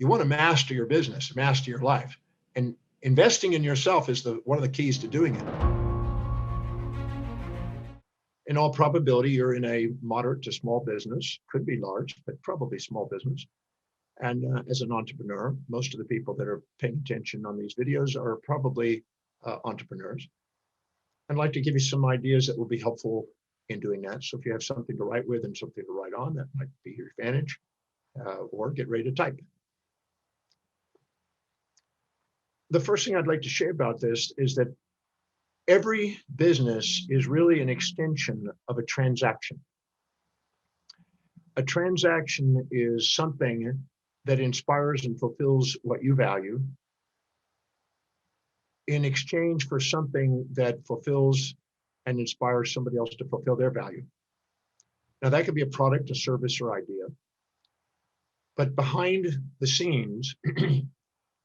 You want to master your business, master your life. And investing in yourself is one of the keys to doing it. In all probability, you're in a moderate to small business, could be large, but probably small business. And as an entrepreneur, most of the people that are paying attention on these videos are probably entrepreneurs. I'd like to give you some ideas that will be helpful in doing that. So if you have something to write with and something to write on, that might be your advantage, or get ready to type. The first thing I'd like to share about this is that every business is really an extension of a transaction. A transaction is something that inspires and fulfills what you value in exchange for something that fulfills and inspires somebody else to fulfill their value. Now, that could be a product, a service, or idea. But behind the scenes,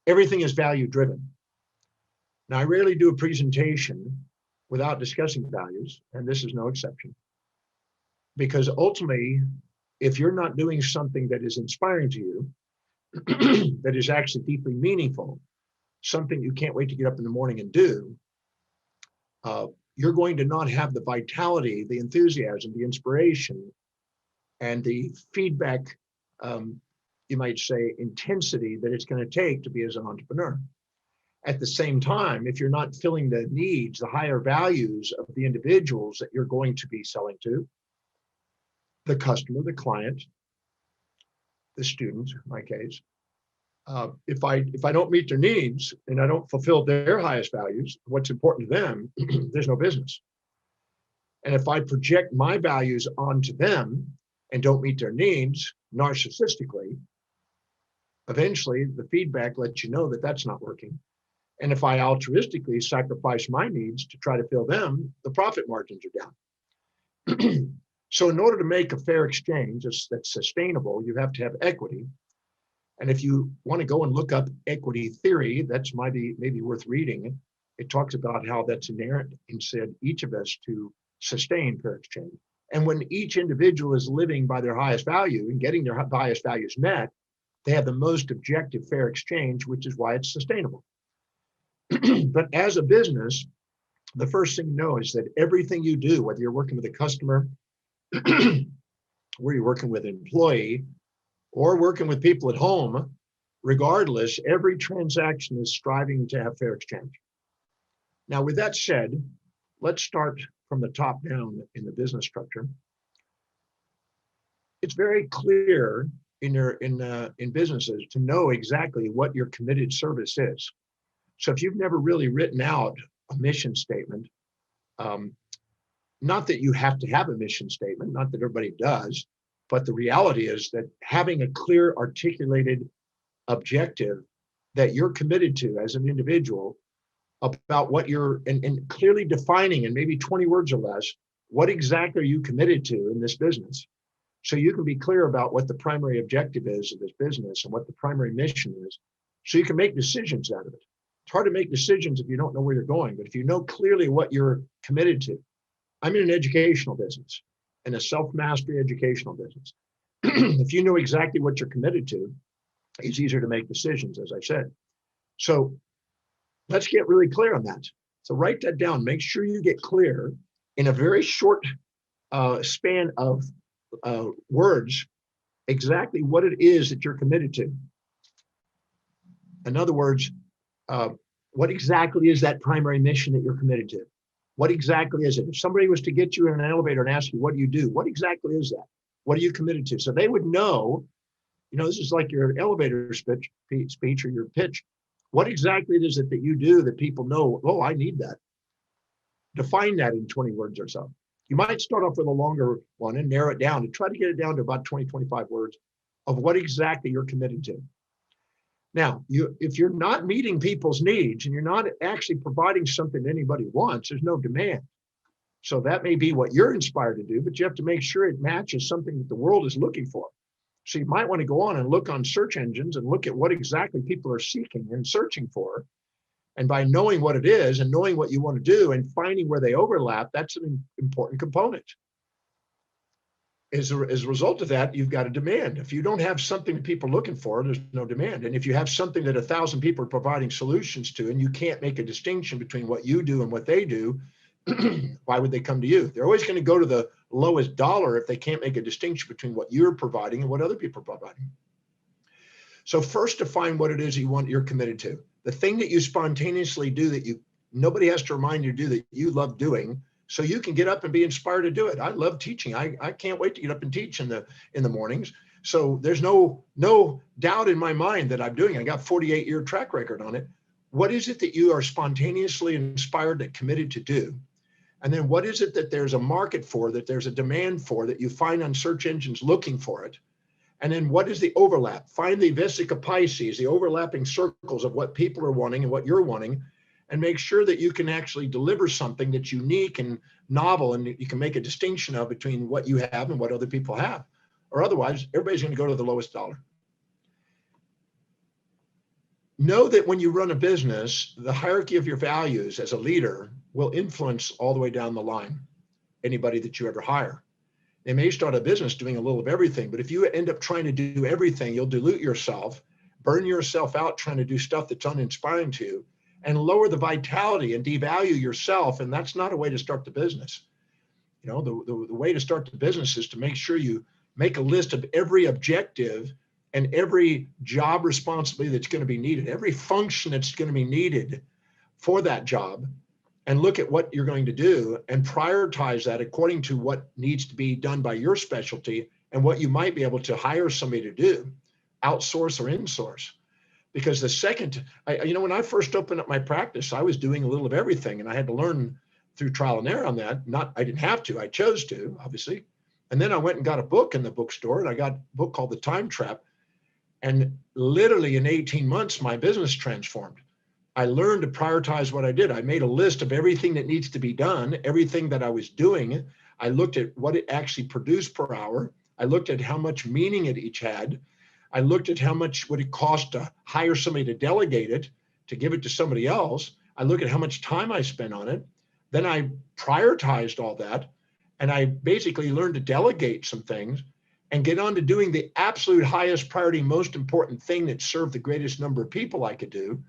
everything is value driven. Now, I rarely do a presentation without discussing values, and this is no exception. Because ultimately, if you're not doing something that is inspiring to you, that is actually deeply meaningful, something you can't wait to get up in the morning and do, you're going to not have the vitality, the enthusiasm, the inspiration, and the feedback, you might say, intensity that it's going to take to be as an entrepreneur. At the same time, if you're not filling the needs, the higher values of the individuals that you're going to be selling to, the customer, the client, the student, in my case, if I don't meet their needs and I don't fulfill their highest values, what's important to them, there's no business. And if I project my values onto them and don't meet their needs narcissistically, eventually the feedback lets you know that that's not working. And if I altruistically sacrifice my needs to try to fill them, the profit margins are down. So in order to make a fair exchange that's sustainable, you have to have equity. And if you want to go and look up equity theory, that's maybe worth reading. It talks about how that's inherent inside each of us to sustain fair exchange. And when each individual is living by their highest value and getting their highest values met, they have the most objective fair exchange, which is why it's sustainable. But as a business, the first thing to know is that everything you do, whether you're working with a customer, where you're working with an employee, or working with people at home, regardless, every transaction is striving to have fair exchange. Now, with that said, let's start from the top down in the business structure. It's very clear in businesses to know exactly what your committed service is. So if you've never really written out a mission statement, not that you have to have a mission statement, not that everybody does, but the reality is that having a clear, articulated objective that you're committed to as an individual about what you're, and clearly defining in maybe 20 words or less, what exactly are you committed to in this business? So you can be clear about what the primary objective is of this business and what the primary mission is, so you can make decisions out of it. It's hard to make decisions if you don't know where you're going, but if you know clearly what you're committed to. I'm in an educational business, in a self-mastery educational business. If you know exactly what you're committed to, it's easier to make decisions, as I said. So let's get really clear on that. So write that down. Make sure you get clear in a very short span of words exactly what it is that you're committed to. In other words, what exactly is that primary mission that you're committed to? What exactly is it? If somebody was to get you in an elevator and ask you, what do you do? What exactly is that? What are you committed to? So they would know, this is like your elevator speech or your pitch. What exactly is it that you do that people know, oh, I need that? Define that in 20 words or so. You might start off with a longer one and narrow it down and try to get it down to about 20, 25 words of what exactly you're committed to. Now, if you're not meeting people's needs and you're not actually providing something anybody wants, there's no demand. So that may be what you're inspired to do, but you have to make sure it matches something that the world is looking for. So you might want to go on and look on search engines and look at what exactly people are seeking and searching for. And by knowing what it is and knowing what you want to do and finding where they overlap, that's an important component. as a result of that, you've got a demand. If you don't have something that people are looking for, there's no demand. And if you have something that 1,000 people are providing solutions to, and you can't make a distinction between what you do and what they do, why would they come to you? They're always going to go to the lowest dollar if they can't make a distinction between what you're providing and what other people are providing. So first, define what it is you're committed to. The thing that you spontaneously do that nobody has to remind you to do, that you love doing, so you can get up and be inspired to do it. I love teaching. I can't wait to get up and teach in the mornings. So there's no doubt in my mind that I'm doing it. I got 48-year track record on it. What is it that you are spontaneously inspired and committed to do? And then what is it that there's a market for, that there's a demand for, that you find on search engines looking for it? And then what is the overlap? Find the Vesica Pisces, the overlapping circles of what people are wanting and what you're wanting, and make sure that you can actually deliver something that's unique and novel, and you can make a distinction of between what you have and what other people have. Or otherwise, everybody's going to go to the lowest dollar. Know that when you run a business, the hierarchy of your values as a leader will influence all the way down the line anybody that you ever hire. They may start a business doing a little of everything, but if you end up trying to do everything, you'll dilute yourself, burn yourself out trying to do stuff that's uninspiring to you, and lower the vitality and devalue yourself. And that's not a way to start the business. You know, the way to start the business is to make sure you make a list of every objective and every job responsibility that's going to be needed, every function that's going to be needed for that job, and look at what you're going to do and prioritize that according to what needs to be done by your specialty and what you might be able to hire somebody to do, outsource or insource. Because the second, when I first opened up my practice, I was doing a little of everything, and I had to learn through trial and error on that. I didn't have to, I chose to, obviously. And then I went and got a book in the bookstore, and I got a book called The Time Trap. And literally in 18 months, my business transformed. I learned to prioritize what I did. I made a list of everything that needs to be done, everything that I was doing. I looked at what it actually produced per hour. I looked at how much meaning it each had. I looked at how much would it cost to hire somebody to delegate it, to give it to somebody else. I looked at how much time I spent on it. Then I prioritized all that. And I basically learned to delegate some things and get on to doing the absolute highest priority, most important thing that served the greatest number of people I could do,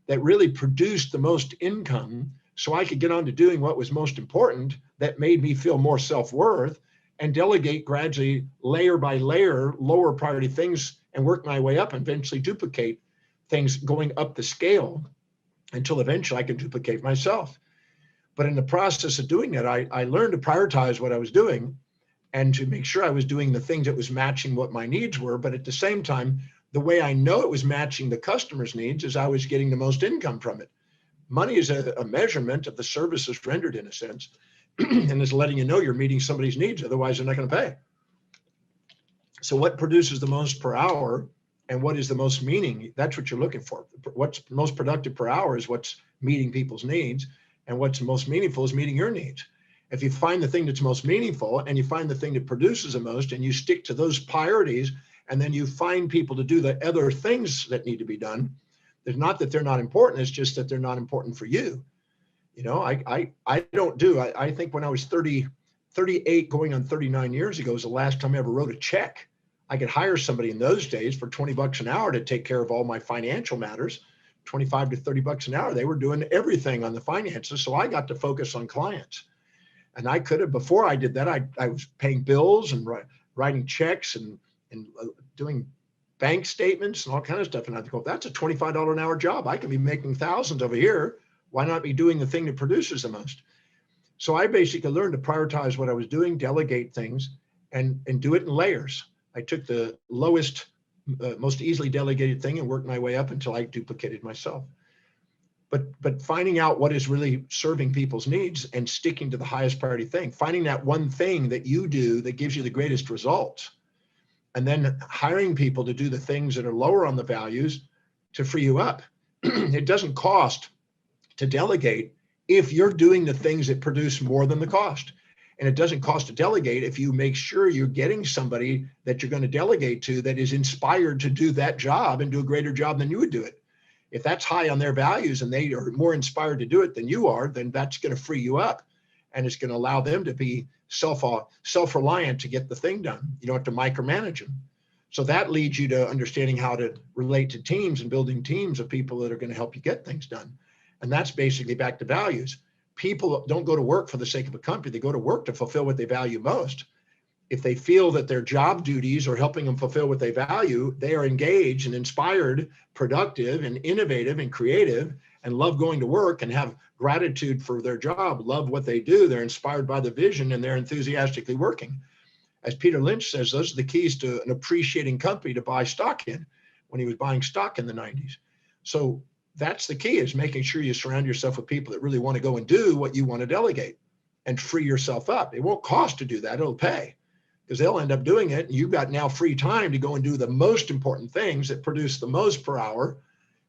that really produced the most income, so I could get on to doing what was most important, that made me feel more self-worth, and delegate gradually, layer by layer, lower priority things, and work my way up and eventually duplicate things going up the scale until eventually I can duplicate myself. But in the process of doing that, I learned to prioritize what I was doing and to make sure I was doing the things that was matching what my needs were. But at the same time, the way I know it was matching the customer's needs is I was getting the most income from it. Money is a measurement of the services rendered, in a sense, and is letting you know you're meeting somebody's needs. Otherwise, they're not going to pay. So what produces the most per hour and what is the most meaning? That's what you're looking for. What's most productive per hour is what's meeting people's needs, and what's most meaningful is meeting your needs. If you find the thing that's most meaningful and you find the thing that produces the most and you stick to those priorities, and then you find people to do the other things that need to be done, it's not that they're not important, it's just that they're not important for you. You know, I think when I was 38 going on 39 years ago was the last time I ever wrote a check. I could hire somebody in those days for $20 an hour to take care of all my financial matters, 25 to 30 bucks an hour. They were doing everything on the finances. So I got to focus on clients. And I could have, before I did that, I was paying bills and writing checks and doing bank statements and all kinds of stuff. And I thought, that's a $25 an hour job. I can be making thousands over here. Why not be doing the thing that produces the most? So I basically learned to prioritize what I was doing, delegate things, and do it in layers. I took the lowest, most easily delegated thing and worked my way up until I duplicated myself. But finding out what is really serving people's needs and sticking to the highest priority thing, finding that one thing that you do that gives you the greatest results, and then hiring people to do the things that are lower on the values to free you up. It doesn't cost to delegate if you're doing the things that produce more than the cost. And it doesn't cost to delegate if you make sure you're getting somebody that you're going to delegate to that is inspired to do that job and do a greater job than you would do it. If that's high on their values and they are more inspired to do it than you are, then that's going to free you up. and it's going to allow them to be self-reliant to get the thing done. You don't have to micromanage them. So that leads you to understanding how to relate to teams and building teams of people that are going to help you get things done. And that's basically back to values. People don't go to work for the sake of a company. They go to work to fulfill what they value most. If they feel that their job duties are helping them fulfill what they value, they are engaged and inspired, productive and innovative and creative, and love going to work and have gratitude for their job, love what they do. They're inspired by the vision and they're enthusiastically working. As Peter Lynch says, those are the keys to an appreciating company to buy stock in when he was buying stock in the 90s. So that's the key, is making sure you surround yourself with people that really want to go and do what you want to delegate and free yourself up. It won't cost to do that, it'll pay, because they'll end up doing it. And you've got now free time to go and do the most important things that produce the most per hour.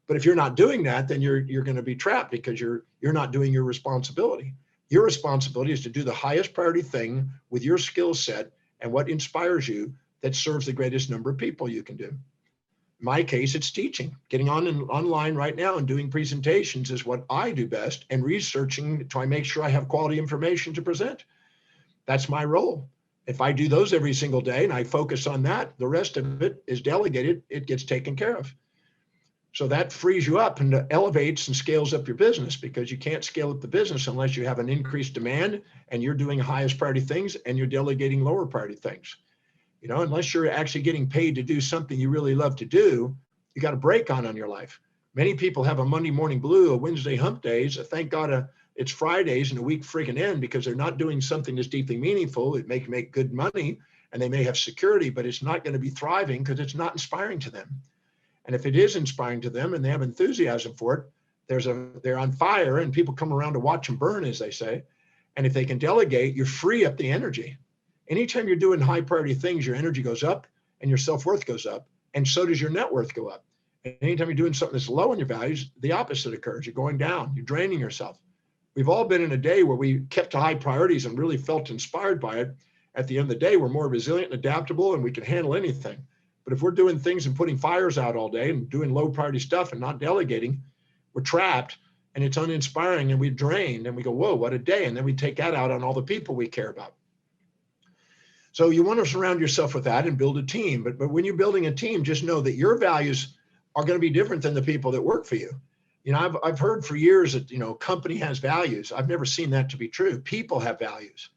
But if you're not doing that, then you're going to be trapped because you're not doing your responsibility. Your responsibility is to do the highest priority thing with your skill set and what inspires you that serves the greatest number of people you can do. In my case, it's teaching. Getting online right now and doing presentations is what I do best, and researching to try and make sure I have quality information to present. That's my role. If I do those every single day and I focus on that, the rest of it is delegated, it gets taken care of. So that frees you up and elevates and scales up your business, because you can't scale up the business unless you have an increased demand and you're doing highest priority things and you're delegating lower priority things. You know, unless you're actually getting paid to do something you really love to do, you got a break on your life. Many people have a Monday morning blue, a Wednesday hump days. Thank God it's Fridays and a week freaking end, because they're not doing something that's deeply meaningful. It may make good money and they may have security, but it's not going to be thriving because it's not inspiring to them. And if it is inspiring to them and they have enthusiasm for it, they're on fire and people come around to watch them burn, as they say. And if they can delegate, you free up the energy. Anytime you're doing high priority things, your energy goes up and your self-worth goes up, and so does your net worth go up. And anytime you're doing something that's low in your values, the opposite occurs. You're going down, you're draining yourself. We've all been in a day where we kept to high priorities and really felt inspired by it. At the end of the day, we're more resilient and adaptable and we can handle anything. But if we're doing things and putting fires out all day and doing low priority stuff and not delegating, we're trapped and it's uninspiring and we're drained and we go, whoa, what a day. And then we take that out on all the people we care about. So you want to surround yourself with that and build a team. But when you're building a team, just know that your values are going to be different than the people that work for you. You know, I've heard for years that, you know, company has values. I've never seen that to be true. People have values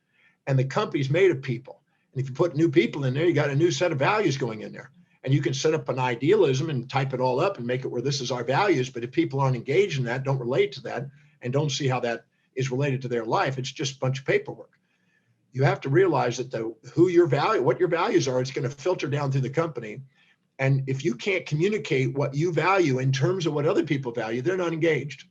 and the company's made of people. And if you put new people in there, you got a new set of values going in there. And you can set up an idealism and type it all up and make it where this is our values. But if people aren't engaged in that, don't relate to that, and don't see how that is related to their life, it's just a bunch of paperwork. You have to realize that what your values are, it's going to filter down through the company. And if you can't communicate what you value in terms of what other people value, they're not engaged.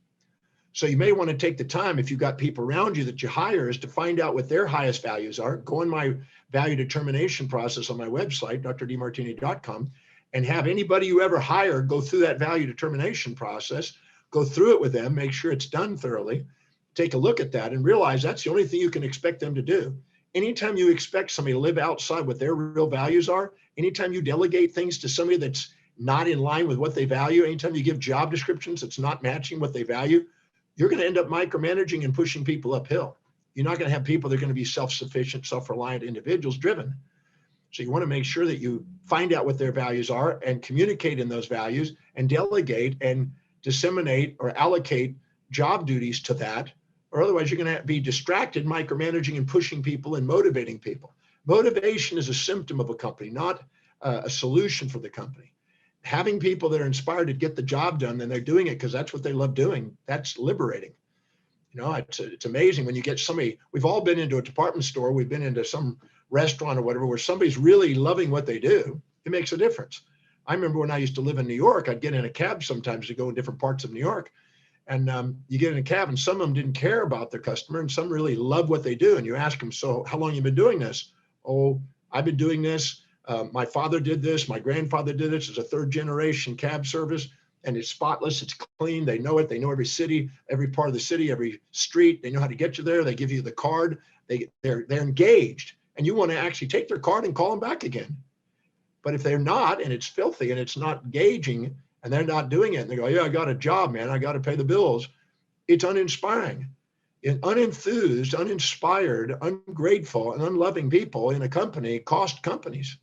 So you may want to take the time, if you've got people around you that you hire, is to find out what their highest values are. Go in my value determination process on my website, drdemartini.com, and have anybody you ever hire go through that value determination process, go through it with them, make sure it's done thoroughly, take a look at that and realize that's the only thing you can expect them to do. Anytime you expect somebody to live outside what their real values are, anytime you delegate things to somebody that's not in line with what they value, anytime you give job descriptions that's not matching what they value, you're going to end up micromanaging and pushing people uphill. You're not going to have people that are going to be self-sufficient, self-reliant individuals driven. So you want to make sure that you find out what their values are and communicate in those values and delegate and disseminate or allocate job duties to that, or otherwise you're going to be distracted, micromanaging and pushing people and motivating people. Motivation is a symptom of a company, not a solution for the company. Having people that are inspired to get the job done and they're doing it because that's what they love doing, that's liberating. You know, it's amazing when you get somebody. We've all been into a department store, we've been into some restaurant or whatever, where somebody's really loving what they do. It makes a difference. I remember when I used to live in New York, I'd get in a cab sometimes to go in different parts of New York. And you get in a cab and some of them didn't care about their customer and some really love what they do. And you ask them, so how long have you been doing this? Oh, I've been doing this. My father did this. My grandfather did this. It's a third generation cab service and it's spotless. It's clean. They know it. They know every city, every part of the city, every street. They know how to get you there. They give you the card. They're engaged and you want to actually take their card and call them back again. But if they're not, and it's filthy and it's not engaging and they're not doing it and they go, yeah, I got a job, man. I got to pay the bills. It's uninspiring. Unenthused, uninspired, ungrateful, and unloving people in a company cost companies.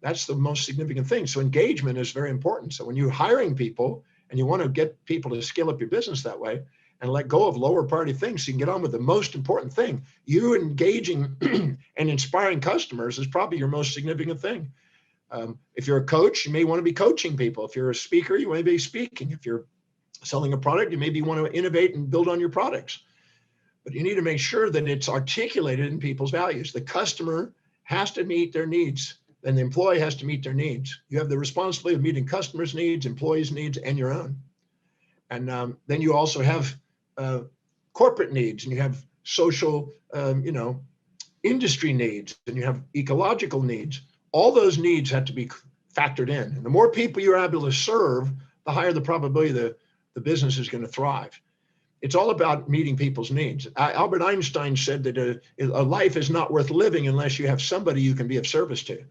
That's the most significant thing. So engagement is very important. So when you're hiring people and you want to get people to scale up your business that way and let go of lower priority things so you can get on with the most important thing, you engaging and inspiring customers is probably your most significant thing. If you're a coach, you may want to be coaching people. If you're a speaker, you may be speaking. If you're selling a product, you maybe want to innovate and build on your products. But you need to make sure that it's articulated in people's values. The customer has to meet their needs, and the employee has to meet their needs. You have the responsibility of meeting customers' needs, employees' needs, and your own. And then you also have corporate needs, and you have social, industry needs, and you have ecological needs. All those needs have to be factored in. And the more people you're able to serve, the higher the probability that the business is going to thrive. It's all about meeting people's needs. Albert Einstein said that a life is not worth living unless you have somebody you can be of service to.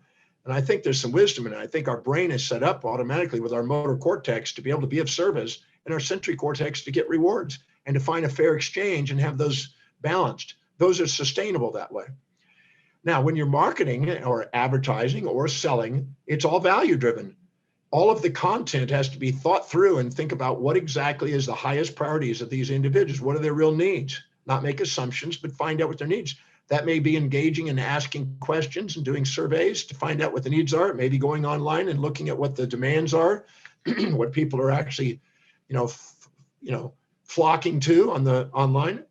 And I think there's some wisdom in it. I think our brain is set up automatically with our motor cortex to be able to be of service, and our sensory cortex to get rewards and to find a fair exchange and have those balanced. Those are sustainable that way. Now, when you're marketing or advertising or selling, it's all value driven. All of the content has to be thought through and think about what exactly is the highest priorities of these individuals. What are their real needs? Not make assumptions, but find out what their needs. That may be engaging and asking questions and doing surveys to find out what the needs are. It may be going online and looking at what the demands are, what people are actually, flocking to on the online.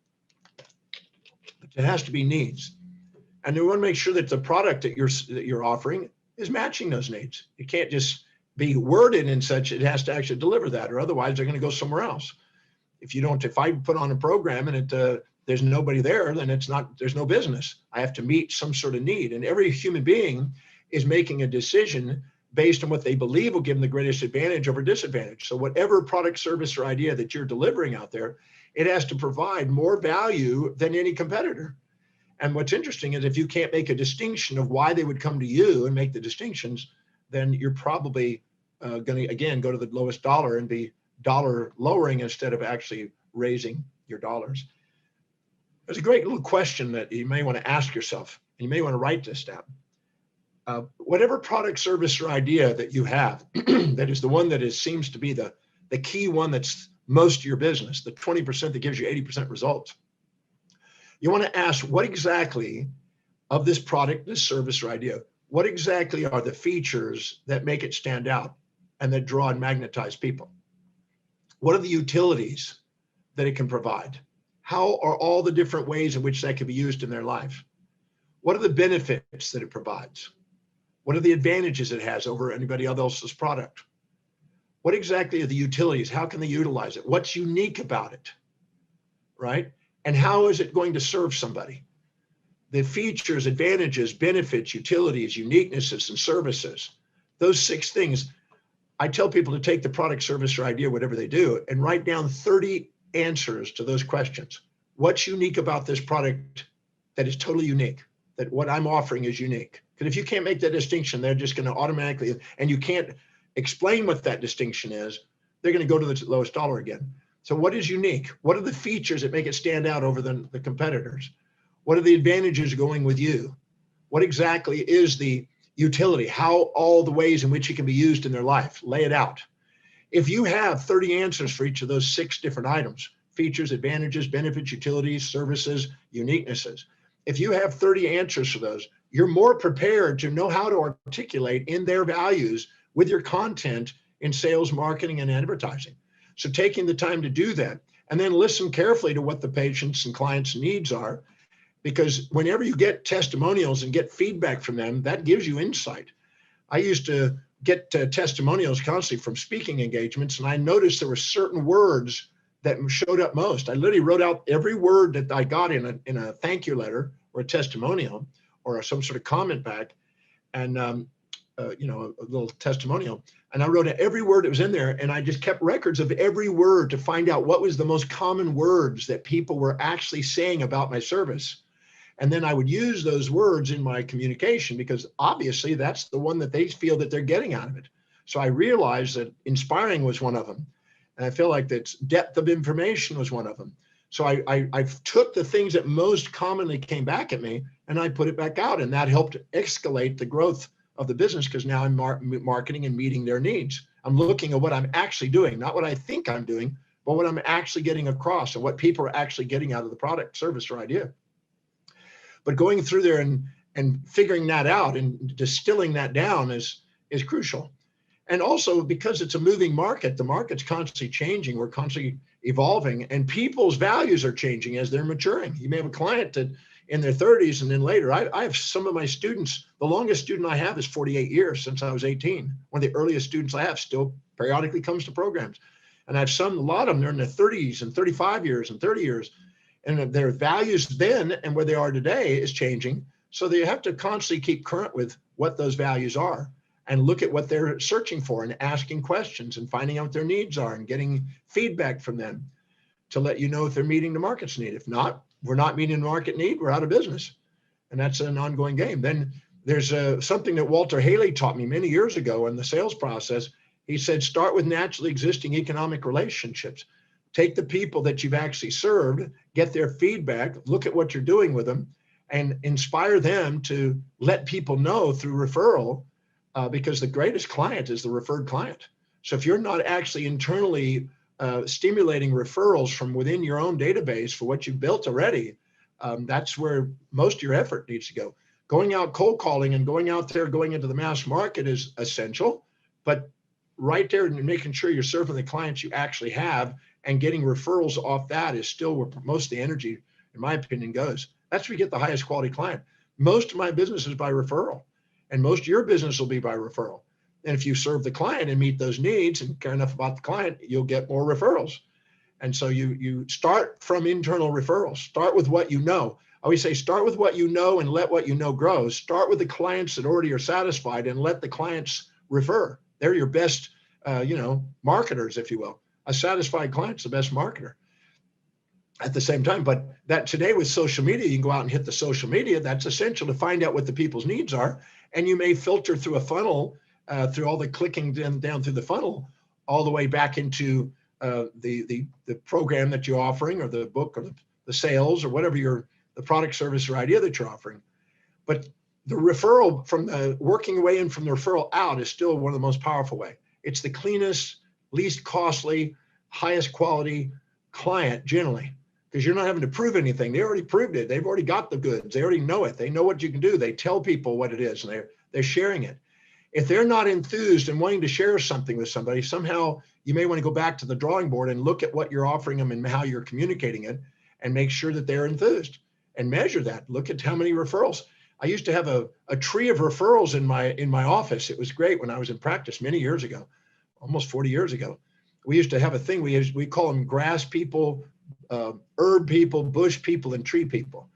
It has to be needs. And we want to make sure that the product that you're offering is matching those needs. You can't just be worded in such, it has to actually deliver that, or otherwise they're going to go somewhere else. If I put on a program and there's nobody there, then there's no business. I have to meet some sort of need. And every human being is making a decision based on what they believe will give them the greatest advantage over disadvantage. So whatever product, service, or idea that you're delivering out there, it has to provide more value than any competitor. And what's interesting is if you can't make a distinction of why they would come to you and make the distinctions, then you're probably going to, again, go to the lowest dollar and be dollar lowering instead of actually raising your dollars. There's a great little question that you may want to ask yourself, and you may want to write this down. Whatever product, service, or idea that you have, that is the one that seems to be the key one that's most of your business, the 20% that gives you 80% results. You want to ask what exactly of this product, this service, or idea, what exactly are the features that make it stand out and that draw and magnetize people? What are the utilities that it can provide? How are all the different ways in which that can be used in their life? What are the benefits that it provides? What are the advantages it has over anybody else's product? What exactly are the utilities? How can they utilize it? What's unique about it, right? And how is it going to serve somebody? The features, advantages, benefits, utilities, uniquenesses, and services. Those 6 things, I tell people to take the product, service, or idea, whatever they do, and write down 30 answers to those questions. What's unique about this product that is totally unique, that what I'm offering is unique? Because if you can't make that distinction, they're just going to automatically, and you can't explain what that distinction is, they're going to go to the lowest dollar again. So what is unique? What are the features that make it stand out over the competitors? What are the advantages going with you? What exactly is the utility? How all the ways in which it can be used in their life? Lay it out. If you have 30 answers for each of those 6 different items, features, advantages, benefits, utilities, services, uniquenesses, if you have 30 answers for those, you're more prepared to know how to articulate in their values with your content in sales, marketing, and advertising. So taking the time to do that, and then listen carefully to what the patients' and clients' needs are, because whenever you get testimonials and get feedback from them, that gives you insight. I used to get testimonials constantly from speaking engagements, and I noticed there were certain words that showed up most. I literally wrote out every word that I got in a thank you letter or a testimonial or some sort of comment back, and a little testimonial. And I wrote every word that was in there, and I just kept records of every word to find out what was the most common words that people were actually saying about my service. And then I would use those words in my communication, because obviously that's the one that they feel that they're getting out of it. So I realized that inspiring was one of them. And I feel like that depth of information was one of them. So I took the things that most commonly came back at me and I put it back out, and that helped escalate the growth of the business because now I'm marketing and meeting their needs. I'm looking at what I'm actually doing, not what I think I'm doing, but what I'm actually getting across and what people are actually getting out of the product, service, or idea. But going through there and figuring that out and distilling that down is crucial. And also because it's a moving market, the market's constantly changing. We're constantly evolving, and people's values are changing as they're maturing. You may have a client that in their 30s and then later. I have some of my students, the longest student I have is 48 years since I was 18. One of the earliest students I have still periodically comes to programs. And I have a lot of them, they're in their 30s and 35 years and 30 years. And their values then and where they are today is changing. So they have to constantly keep current with what those values are and look at what they're searching for and asking questions and finding out what their needs are and getting feedback from them to let you know if they're meeting the market's need. If not, we're not meeting the market need, we're out of business. And that's an ongoing game. Then there's something that Walter Haley taught me many years ago in the sales process. He said, start with naturally existing economic relationships. Take the people that you've actually served, get their feedback, look at what you're doing with them, and inspire them to let people know through referral, because the greatest client is the referred client. So if you're not actually internally stimulating referrals from within your own database for what you've built already, that's where most of your effort needs to go. Going out cold calling and going out there, going into the mass market is essential, but right there and making sure you're serving the clients you actually have and getting referrals off that is still where most of the energy, in my opinion, goes. That's where you get the highest quality client. Most of my business is by referral, and most of your business will be by referral. And if you serve the client and meet those needs and care enough about the client, you'll get more referrals. And so you start from internal referrals. Start with what you know. I always say start with what you know and let what you know grow. Start with the clients that already are satisfied and let the clients refer. They're your best, marketers, if you will. A satisfied client's the best marketer. At the same time, but that today with social media, you can go out and hit the social media. That's essential to find out what the people's needs are. And you may filter through a funnel, through all the clicking down through the funnel, all the way back into the program that you're offering, or the book, or the sales, or whatever the product, service, or idea that you're offering. But the referral from the working away and from the referral out is still one of the most powerful way. It's the cleanest, least costly, highest quality client generally, because you're not having to prove anything. They already proved it. They've already got the goods. They already know it. They know what you can do. They tell people what it is, and they're sharing it. If they're not enthused and wanting to share something with somebody, somehow you may want to go back to the drawing board and look at what you're offering them and how you're communicating it, and make sure that they're enthused and measure that. Look at how many referrals. I used to have a tree of referrals in my office. It was great when I was in practice many years ago, almost 40 years ago. We used to have a thing. We call them grass people, herb people, bush people, and tree people.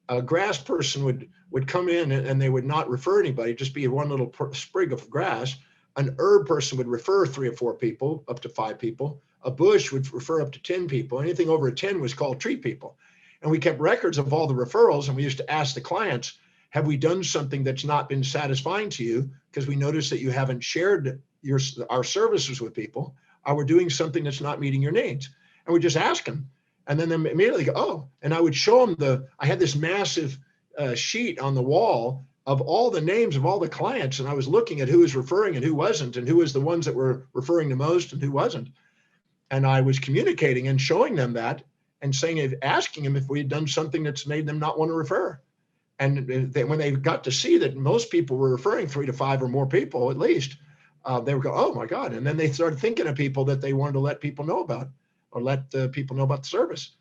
A grass person would come in and they would not refer anybody, just be one little sprig of grass. An herb person would refer 3 or 4 people, up to 5 people. A bush would refer up to 10 people. Anything over a 10 was called tree people. And we kept records of all the referrals, and we used to ask the clients, have we done something that's not been satisfying to you? Because we noticed that you haven't shared our services with people. Or we're doing something that's not meeting your needs. And we just ask them. And then they immediately go, oh, and I would show them I had this massive sheet on the wall of all the names of all the clients. And I was looking at who was referring and who wasn't, and who was the ones that were referring the most and who wasn't. And I was communicating and showing them that and asking them if we had done something that's made them not want to refer. And when they got to see that most people were referring 3 to 5 or more people, at least, they would go, oh my God. And then they started thinking of people that they wanted to let people know about, or let people know about the service.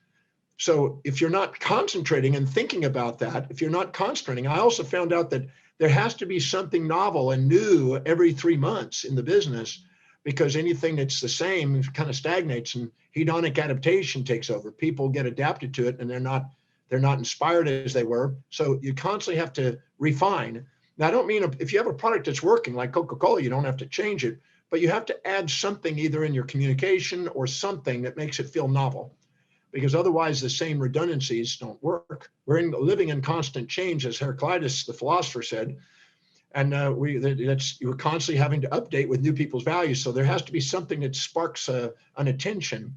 So if you're not concentrating and thinking about that, if you're not concentrating, I also found out that there has to be something novel and new every 3 months in the business, because anything that's the same kind of stagnates and hedonic adaptation takes over. People get adapted to it and they're not inspired as they were. So you constantly have to refine. Now, I don't mean if you have a product that's working like Coca-Cola, you don't have to change it, but you have to add something either in your communication or something that makes it feel novel, because otherwise the same redundancies don't work. We're living in constant change, as Heraclitus, the philosopher, said, and you're constantly having to update with new people's values. So there has to be something that sparks an attention.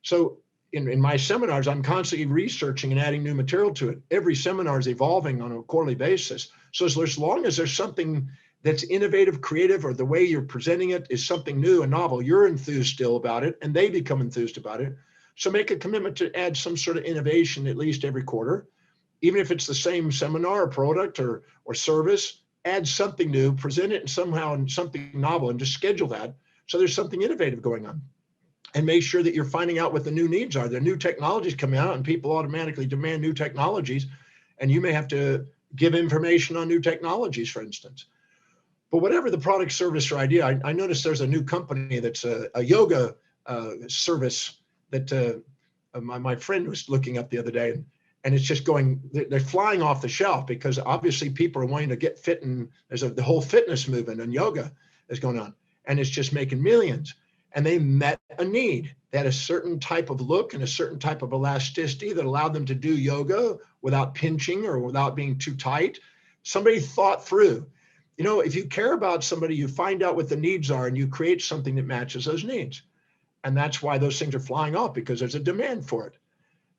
So in my seminars, I'm constantly researching and adding new material to it. Every seminar is evolving on a quarterly basis. So as long as there's something that's innovative, creative, or the way you're presenting it is something new and novel, you're enthused still about it, and they become enthused about it. So make a commitment to add some sort of innovation at least every quarter. Even if it's the same seminar or product or service, add something new, present it somehow in something novel, and just schedule that so there's something innovative going on. And make sure that you're finding out what the new needs are. The new technologies coming out, and people automatically demand new technologies, and you may have to give information on new technologies, for instance. But whatever the product, service, or idea, I noticed there's a new company that's a yoga service that my friend was looking up the other day, and it's just going, they're flying off the shelf because obviously people are wanting to get fit, and there's the whole fitness movement and yoga is going on, and it's just making millions. And they met a need. They had a certain type of look and a certain type of elasticity that allowed them to do yoga without pinching or without being too tight. Somebody thought through. You know, if you care about somebody, you find out what the needs are and you create something that matches those needs. And that's why those things are flying off, because there's a demand for it.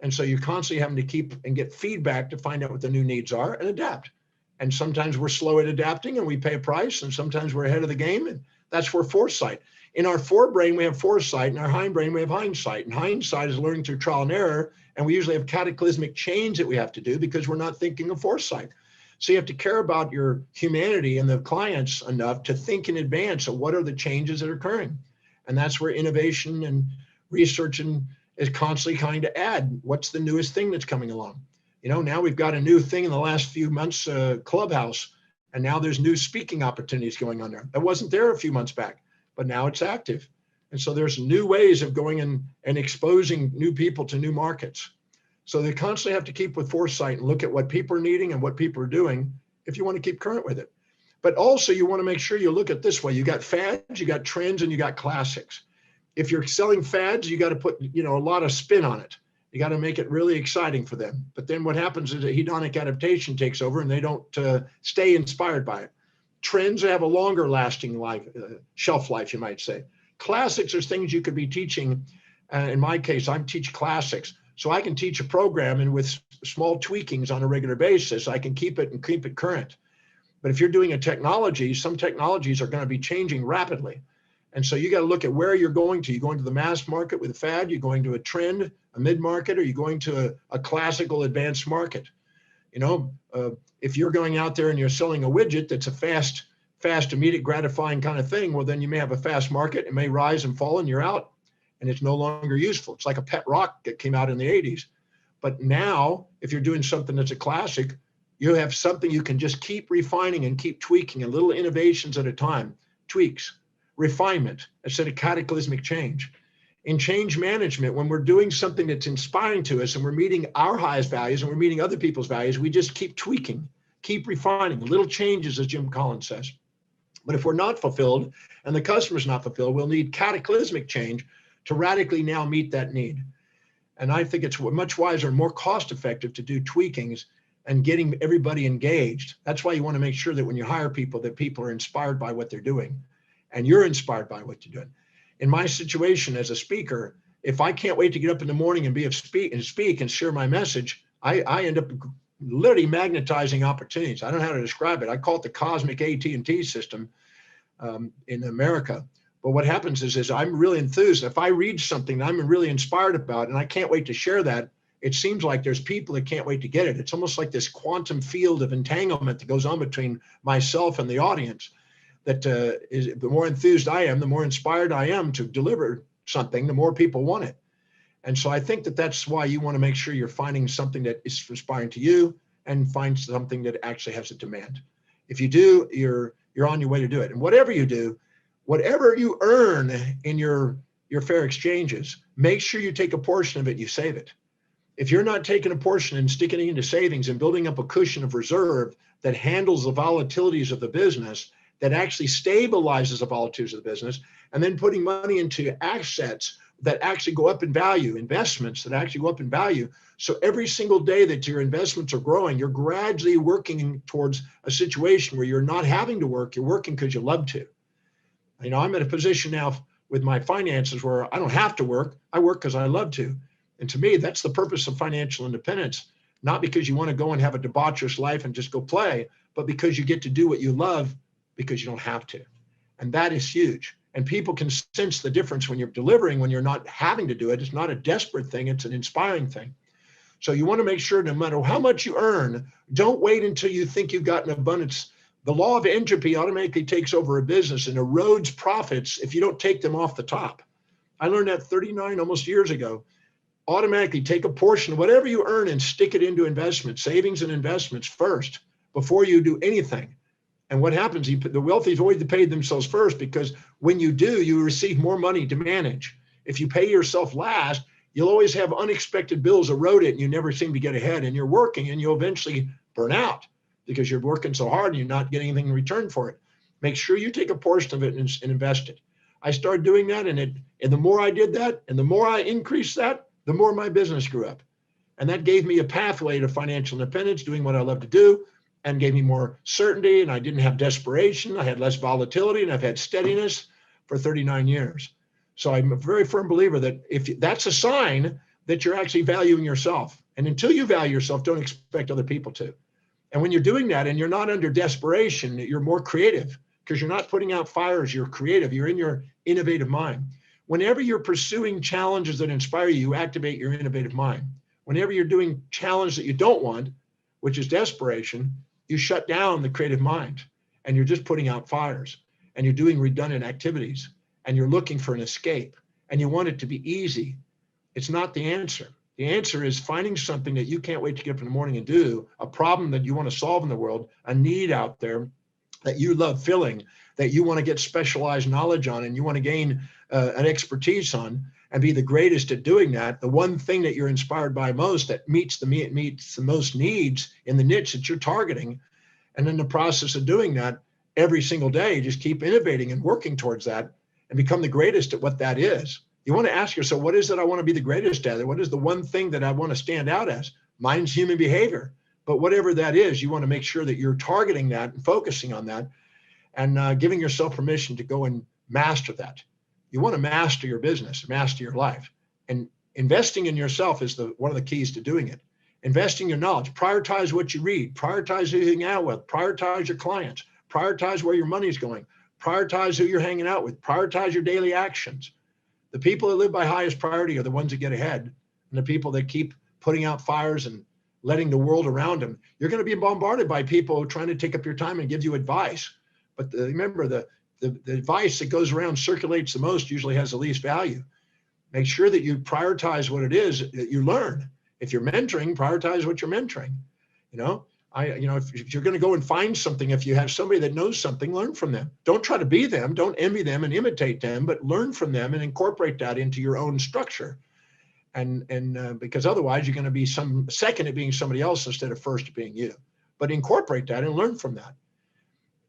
And so you're constantly having to keep and get feedback to find out what the new needs are and adapt. And sometimes we're slow at adapting and we pay a price, and sometimes we're ahead of the game, and that's where foresight. In our forebrain, we have foresight. In our hindbrain, we have hindsight. And hindsight is learning through trial and error. And we usually have cataclysmic change that we have to do because we're not thinking of foresight. So you have to care about your humanity and the clients enough to think in advance of what are the changes that are occurring. And that's where innovation and research is constantly trying to add. What's the newest thing that's coming along? You know, now we've got a new thing in the last few months, Clubhouse. And now there's new speaking opportunities going on there. That wasn't there a few months back, but now it's active. And so there's new ways of going and exposing new people to new markets. So they constantly have to keep with foresight and look at what people are needing and what people are doing if you want to keep current with it. But also you want to make sure you look at this way. You got fads, you got trends, and you got classics. If you're selling fads, you got to put, a lot of spin on it. You got to make it really exciting for them. But then what happens is a hedonic adaptation takes over and they don't stay inspired by it. Trends have a longer lasting life, shelf life, you might say. Classics are things you could be teaching. In my case, I teach classics. So I can teach a program, and with small tweakings on a regular basis, I can keep it current. But if you're doing a technology, some technologies are going to be changing rapidly. And so you got to look at where you're going to. You're going to the mass market with a fad, you're going to a trend, a mid-market, or you're going to a classical advanced market. If you're going out there and you're selling a widget that's a fast, immediate, gratifying kind of thing, well, then you may have a fast market. It may rise and fall and you're out and it's no longer useful. It's like a pet rock that came out in the 80s. But now, if you're doing something that's a classic, you have something you can just keep refining and keep tweaking, and little innovations at a time, tweaks, refinement instead of cataclysmic change. In change management, when we're doing something that's inspiring to us and we're meeting our highest values and we're meeting other people's values, we just keep tweaking, keep refining, little changes, as Jim Collins says. But if we're not fulfilled and the customer's not fulfilled, we'll need cataclysmic change to radically now meet that need. And I think it's much wiser and more cost effective to do tweakings and getting everybody engaged. That's why you want to make sure that when you hire people, that people are inspired by what they're doing and you're inspired by what you're doing. In my situation as a speaker, if I can't wait to get up in the morning and speak and share my message, I end up literally magnetizing opportunities. I don't know how to describe it. I call it the cosmic AT&T system in America. But what happens is I'm really enthused. If I read something that I'm really inspired about and I can't wait to share that, it seems like there's people that can't wait to get it. It's almost like this quantum field of entanglement that goes on between myself and the audience. That is, the more enthused I am, the more inspired I am to deliver something, the more people want it. And so I think that that's why you want to make sure you're finding something that is inspiring to you and find something that actually has a demand. If you do, you're on your way to do it. And whatever you do, whatever you earn in your fair exchanges, make sure you take a portion of it, you save it. If you're not taking a portion and sticking it into savings and building up a cushion of reserve that handles the volatilities of the business, that actually stabilizes the volatilities of the business, and then putting money into assets that actually go up in value, investments that actually go up in value. So every single day that your investments are growing, you're gradually working towards a situation where you're not having to work, you're working because you love to. I'm in a position now with my finances where I don't have to work. I work because I love to. And to me, that's the purpose of financial independence, not because you want to go and have a debaucherous life and just go play, but because you get to do what you love because you don't have to. And that is huge. And people can sense the difference when you're delivering, when you're not having to do it. It's not a desperate thing, it's an inspiring thing. So you want to make sure no matter how much you earn, don't wait until you think you've got an abundance. The law of entropy automatically takes over a business and erodes profits if you don't take them off the top. I learned that 39 almost years ago. Automatically take a portion of whatever you earn and stick it into investments, savings and investments first before you do anything. And what happens, the wealthy avoid to pay themselves first, because when you do, you receive more money to manage. If you pay yourself last, you'll always have unexpected bills erode it and you never seem to get ahead, and you're working and you'll eventually burn out because you're working so hard and you're not getting anything in return for it. Make sure you take a portion of it and invest it. I started doing that, and the more I did that and the more I increased that, the more my business grew up. And that gave me a pathway to financial independence, doing what I love to do, and gave me more certainty, and I didn't have desperation. I had less volatility, and I've had steadiness for 39 years. So I'm a very firm believer that if that's a sign that you're actually valuing yourself. And until you value yourself, don't expect other people to. And when you're doing that and you're not under desperation, you're more creative because you're not putting out fires, you're creative, you're in your innovative mind. Whenever you're pursuing challenges that inspire you, you activate your innovative mind. Whenever you're doing challenge that you don't want, which is desperation, you shut down the creative mind and you're just putting out fires and you're doing redundant activities and you're looking for an escape and you want it to be easy. It's not the answer. The answer is finding something that you can't wait to get up in the morning and do, a problem that you want to solve in the world, a need out there that you love filling, that you want to get specialized knowledge on and you want to gain an expertise on and be the greatest at doing that. The one thing that you're inspired by most that meets the most needs in the niche that you're targeting. And in the process of doing that, every single day, just keep innovating and working towards that and become the greatest at what that is. You want to ask yourself, what is it I want to be the greatest at? What is the one thing that I want to stand out as? Mine's human behavior. But whatever that is, you want to make sure that you're targeting that and focusing on that and giving yourself permission to go and master that. You want to master your business, master your life. And investing in yourself is one of the keys to doing it. Investing your knowledge, prioritize what you read, prioritize who you hang out with, prioritize your clients, prioritize where your money's going, prioritize who you're hanging out with, prioritize your daily actions. The people that live by highest priority are the ones that get ahead, and the people that keep putting out fires and letting the world around them. You're going to be bombarded by people trying to take up your time and give you advice. But remember, the advice that goes around circulates the most usually has the least value. Make sure that you prioritize what it is that you learn. If you're mentoring, prioritize what you're mentoring. If you're going to go and find something, if you have somebody that knows something, learn from them. Don't try to be them. Don't envy them and imitate them, but learn from them and incorporate that into your own structure. And because otherwise you're going to be second at being somebody else instead of first at being you. But incorporate that and learn from that.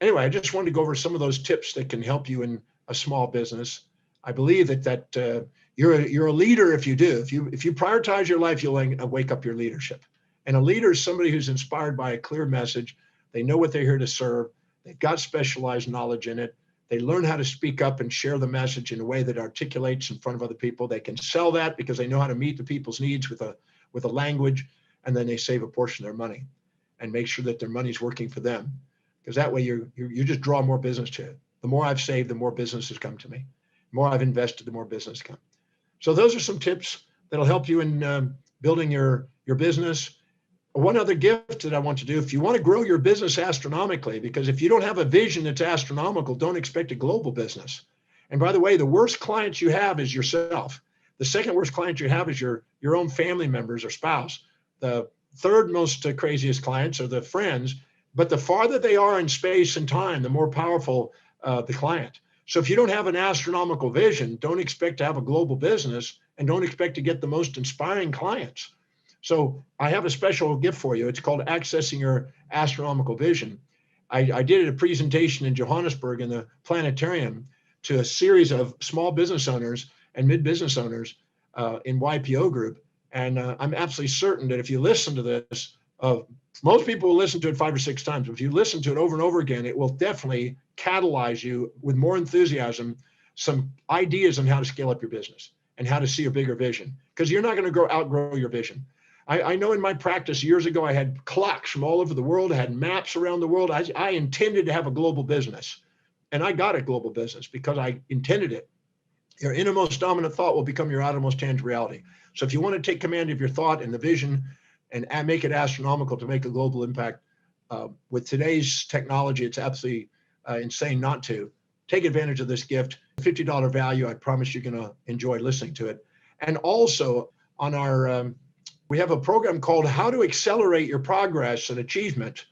Anyway, I just wanted to go over some of those tips that can help you in a small business. I believe that you're a leader if you do. If you prioritize your life, you'll wake up your leadership. And a leader is somebody who's inspired by a clear message. They know what they're here to serve. They've got specialized knowledge in it. They learn how to speak up and share the message in a way that articulates in front of other people. They can sell that because they know how to meet the people's needs with a language, and then they save a portion of their money and make sure that their money's working for them. Because that way you just draw more business to it. The more I've saved, the more businesses come to me. The more I've invested, the more business come. So those are some tips that'll help you in building your business. One other gift that I want to do, if you want to grow your business astronomically, because if you don't have a vision that's astronomical, don't expect a global business. And by the way, the worst clients you have is yourself. The second worst client you have is your own family members or spouse. The third most craziest clients are the friends, but the farther they are in space and time, the more powerful the client. So if you don't have an astronomical vision, don't expect to have a global business and don't expect to get the most inspiring clients. So I have a special gift for you. It's called Accessing Your Astronomical Vision. I did a presentation in Johannesburg in the planetarium to a series of small business owners and mid-business owners in YPO group. And I'm absolutely certain that if you listen to this, most people will listen to it 5 or 6 times. But if you listen to it over and over again, it will definitely catalyze you with more enthusiasm, some ideas on how to scale up your business. and how to see a bigger vision, because you're not going to outgrow your vision. I know in my practice years ago, I had clocks from all over the world. I had maps around the world. I intended to have a global business, and I got a global business because I intended it. Your innermost dominant thought will become your outermost tangible reality. So if you want to take command of your thought and the vision and make it astronomical to make a global impact, with today's technology, it's absolutely insane not to. Take advantage of this gift. $50 value. I promise you're going to enjoy listening to it. And also on our, we have a program called How to Accelerate Your Progress and Achievement.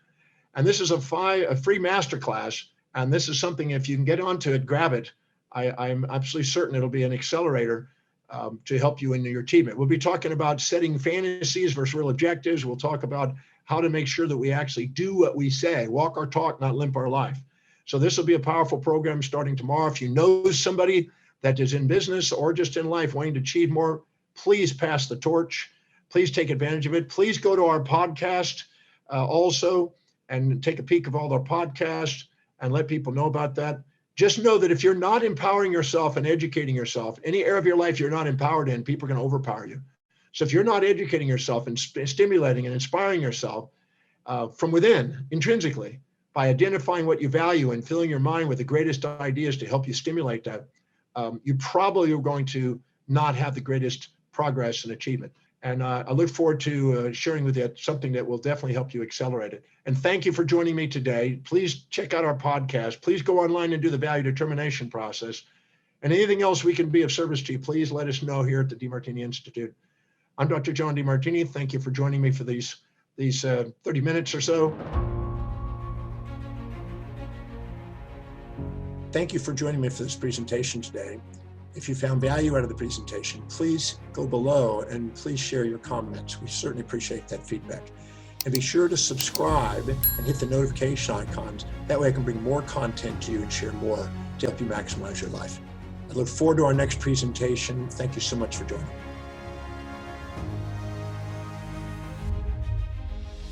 And this is a free masterclass. And this is something, if you can get onto it, grab it. I'm absolutely certain it'll be an accelerator to help you in your achievement. We'll be talking about setting fantasies versus real objectives. We'll talk about how to make sure that we actually do what we say, walk our talk, not limp our life. So this will be a powerful program starting tomorrow. If you know somebody that is in business or just in life wanting to achieve more, please pass the torch. Please take advantage of it. Please go to our podcast also and take a peek of all our podcasts and let people know about that. Just know that if you're not empowering yourself and educating yourself, any area of your life you're not empowered in, people are going to overpower you. So if you're not educating yourself and stimulating and inspiring yourself from within, intrinsically, by identifying what you value and filling your mind with the greatest ideas to help you stimulate that, you probably are going to not have the greatest progress and achievement. And I look forward to sharing with you something that will definitely help you accelerate it. And thank you for joining me today. Please check out our podcast. Please go online and do the value determination process. And anything else we can be of service to you, please let us know here at the Demartini Institute. I'm Dr. John Demartini. Thank you for joining me for these 30 minutes or so. Thank you for joining me for this presentation today. If you found value out of the presentation, please go below and please share your comments. We certainly appreciate that feedback. And be sure to subscribe and hit the notification icons. That way I can bring more content to you and share more to help you maximize your life. I look forward to our next presentation. Thank you so much for joining.